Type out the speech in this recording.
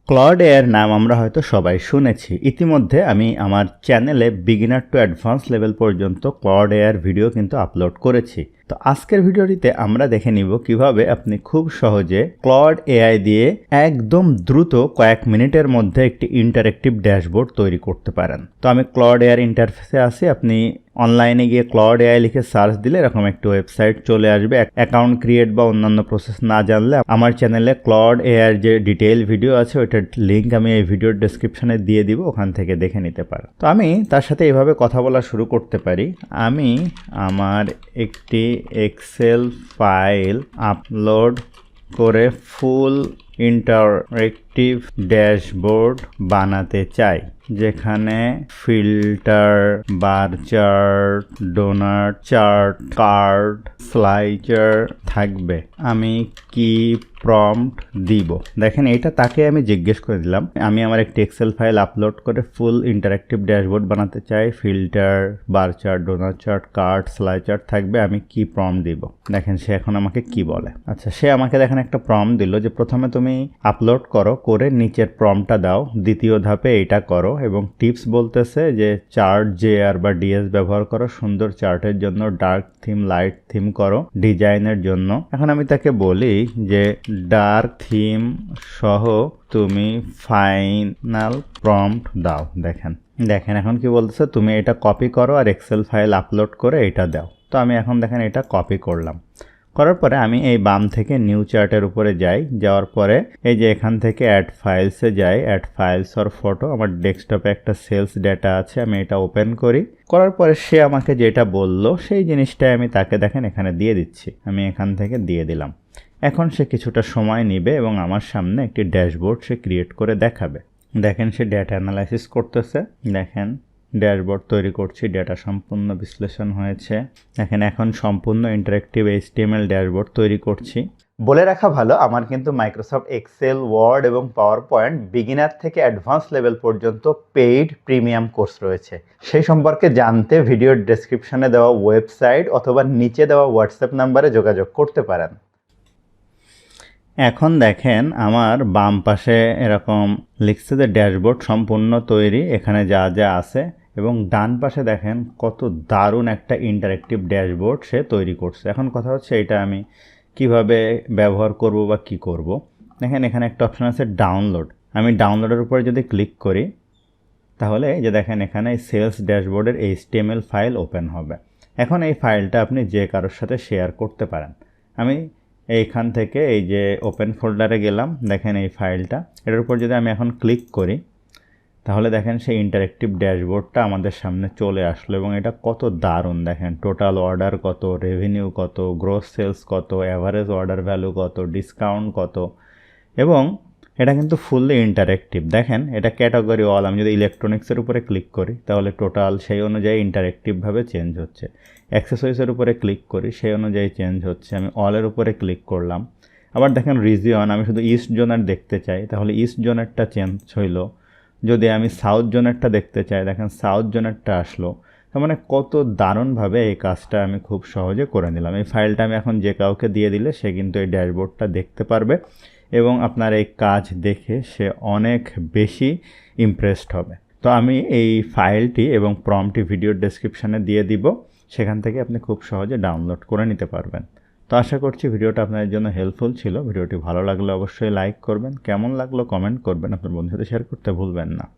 Clod AI এর নাম আমরা হয়তো সবাই শুনেছি। ইতিমধ্যে আমি আমার চ্যানেলে বিগিনার টু অ্যাডভান্স লেভেল পর্যন্ত ক্লড এআই এর ভিডিও কিন্তু আপলোড করেছি। তো আজকের ভিডিওটিতে আমরা দেখে নিব কিভাবে আপনি খুব সহজে ক্লড এআই দিয়ে একদম দ্রুত কয়েক মিনিটের মধ্যে একটি ইন্টারেক্টিভ ড্যাশবোর্ড তৈরি করতে পারেন। তো আমি ক্লড এআই ইন্টারফেসে আছি। আপনি অনলাইনে গিয়ে ক্লড এআই লিখে সার্চ দিলে এরকম একটি ওয়েবসাইট চলে আসবে। অ্যাকাউন্ট ক্রিয়েট বা অন্যান্য প্রসেস না জানলে আমার চ্যানেলে ক্লড এআই যে ডিটেইল ভিডিও আছে ওইটার লিঙ্ক আমি এই ভিডিওর ডেসক্রিপশনে দিয়ে দিব, ওখান থেকে দেখে নিতে পারেন। তো আমি তার সাথে এইভাবে কথা বলা শুরু করতে পারি। আমি আমার একটি এক্সেল ফাইল আপলোড করে ফুল ইন্টারেক্টিভ ড্যাশবোর্ড বানাতে চাই, যেখানে filter, bar chart, donut chart, card, slider থাকবে। আমি কি প্রম্পট দিব? দেখেন, এটা তাকে আমি জিজ্ঞেস করে দিলাম। আমি আমার একটি এক্সেল ফাইল আপলোড করে ফুল ইন্টারেক্টিভ ড্যাশবোর্ড বানাতে চাই, filter, bar chart, donut chart, card, slider থাকবে। আমি কি প্রম্পট দিব? দেখেন সে এখন আমাকে কি বলে। আচ্ছা, সে আমাকে দেখেন একটা প্রম্পট দিল যে প্রথমে তুমি আপলোড করো, করে নিচের প্রম্পটটা দাও, দ্বিতীয় ধাপে এটা করো, এবং টিপস বলতেছে যে চার্ট, জেআর বা ডিএস ব্যবহার করো, সুন্দর চার্টের জন্য ডার্ক থিম, লাইট থিম করো, ডিজাইনের জন্য। এখন আমি তাকে বলি যে ডার্ক থিম সহ তুমি ফাইনাল প্রম্পট দাও। দেখেন এখন কি বলতেছে, তুমি এটা কপি করো আর এক্সেল ফাইল আপলোড করে এটা দাও। তো আমি এখন দেখেন এটা কপি করলাম। করার পরে আমি এই বাম থেকে নিউ চার্টের উপরে যাই, যাওয়ার পরে এই যে এখান থেকে অ্যাড ফাইলসে যাই, অ্যাড ফাইলস অর ফটো। আমার ডেস্কটপে একটা সেলস ডেটা আছে, আমি এটা ওপেন করি। করার পরে সে আমাকে যেটা বললো সেই জিনিসটাই আমি তাকে দেখেন এখানে দিয়ে দিচ্ছি। আমি এখান থেকে দিয়ে দিলাম। এখন সে কিছুটা সময় নেবে এবং আমার সামনে একটি ড্যাশবোর্ড সে ক্রিয়েট করে দেখাবে। দেখেন সে ডেটা অ্যানালাইসিস করতেছে। দেখেন ড্যাশবোর্ড তৈরি করছি, ডেটা সম্পূর্ণ বিশ্লেষণ হয়েছে। দেখেন এখন সম্পূর্ণ ইন্টারেক্টিভ এইচটিএমএল ড্যাশবোর্ড তৈরি করছি। বলে রাখা ভালো, আমার কিন্তু মাইক্রোসফট এক্সেল, ওয়ার্ড এবং পাওয়ার পয়েন্ট বিগিনার থেকে অ্যাডভান্স লেভেল পর্যন্ত পেইড প্রিমিয়াম কোর্স রয়েছে। সেই সম্পর্কে জানতে ভিডিওর ডেসক্রিপশনে দেওয়া ওয়েবসাইট অথবা নিচে দেওয়া হোয়াটসঅ্যাপ নাম্বারে যোগাযোগ করতে পারেন। এখন দেখেন আমার বাম পাশে এরকম লিখছে যে ড্যাশবোর্ড সম্পূর্ণ তৈরি, এখানে যা যা আছে। এবং ডান পাশে দেখেন কত দারুণ একটা ইন্টারেক্টিভ ড্যাশবোর্ড সে তৈরি করছে। এখন কথা হচ্ছে এটা আমি কিভাবে ব্যবহার করব বা কি করব। দেখেন এখানে একটা অপশন আছে ডাউনলোড। আমি ডাউনলোডের উপরে যদি ক্লিক করি তাহলে এই যে দেখেন এখানে সেলস ড্যাশবোর্ডের এইচটিএমএল ফাইল ওপেন হবে। এখন এই ফাইলটা আপনি যে কারোর সাথে শেয়ার করতে পারেন। আমি এইখান থেকে এই যে ওপেন ফোল্ডারে গেলাম, দেখেন এই ফাইলটা, এটার উপর যদি আমি এখন ক্লিক করি তাহলে দেখেন সেই ইন্টারেক্টিভ ড্যাশবোর্ডটা আমাদের সামনে চলে আসলো। এবং এটা কত দারুণ! দেখেন টোটাল অর্ডার কত, রেভিনিউ কত, গ্রোস সেলস কত, অ্যাভারেজ অর্ডার ভ্যালু কত, ডিসকাউন্ট কত। এবং এটা কিন্তু ফুললি ইন্টারেক্টিভ। দেখেন এটা ক্যাটাগরি অল। আমি যদি ইলেকট্রনিক্সের উপরে ক্লিক করি তাহলে টোটাল সেই অনুযায়ী ইন্টারেক্টিভভাবে চেঞ্জ হচ্ছে। অ্যাক্সেসরিজের উপরে ক্লিক করি, সেই অনুযায়ী চেঞ্জ হচ্ছে। আমি অলের উপরে ক্লিক করলাম। আবার দেখেন রিজিয়ন, আমি শুধু ইস্ট জোনের দেখতে চাই তাহলে ইস্ট জোনেরটা চেঞ্জ হইলো। যদি আমি সাউথ জোনেরটা দেখতে চাই, দেখেন সাউথ জোনেরটা আসলো। তার মানে কত দারুণভাবে এই কাজটা আমি খুব সহজে করে নিলাম। এই ফাইলটা আমি এখন যে কাউকে দিয়ে দিলে সে কিন্তু এই ড্যাশবোর্ডটা দেখতে পারবে এবং আপনার এই কাজ দেখে সে অনেক বেশি ইমপ্রেসড হবে। তো আমি এই ফাইলটি এবং প্রম্পটটি ভিডিওর ডেসক্রিপশানে দিয়ে দিব, সেখান থেকে আপনি খুব সহজে ডাউনলোড করে নিতে পারবেন। তো আশা করছি ভিডিওটা আপনাদের জন্য হেল্পফুল ছিল। ভিডিওটি ভালো লাগলে অবশ্যই লাইক করবেন, কেমন লাগলো কমেন্ট করবেন, আপনার বন্ধুদের সাথে শেয়ার করতে ভুলবেন না।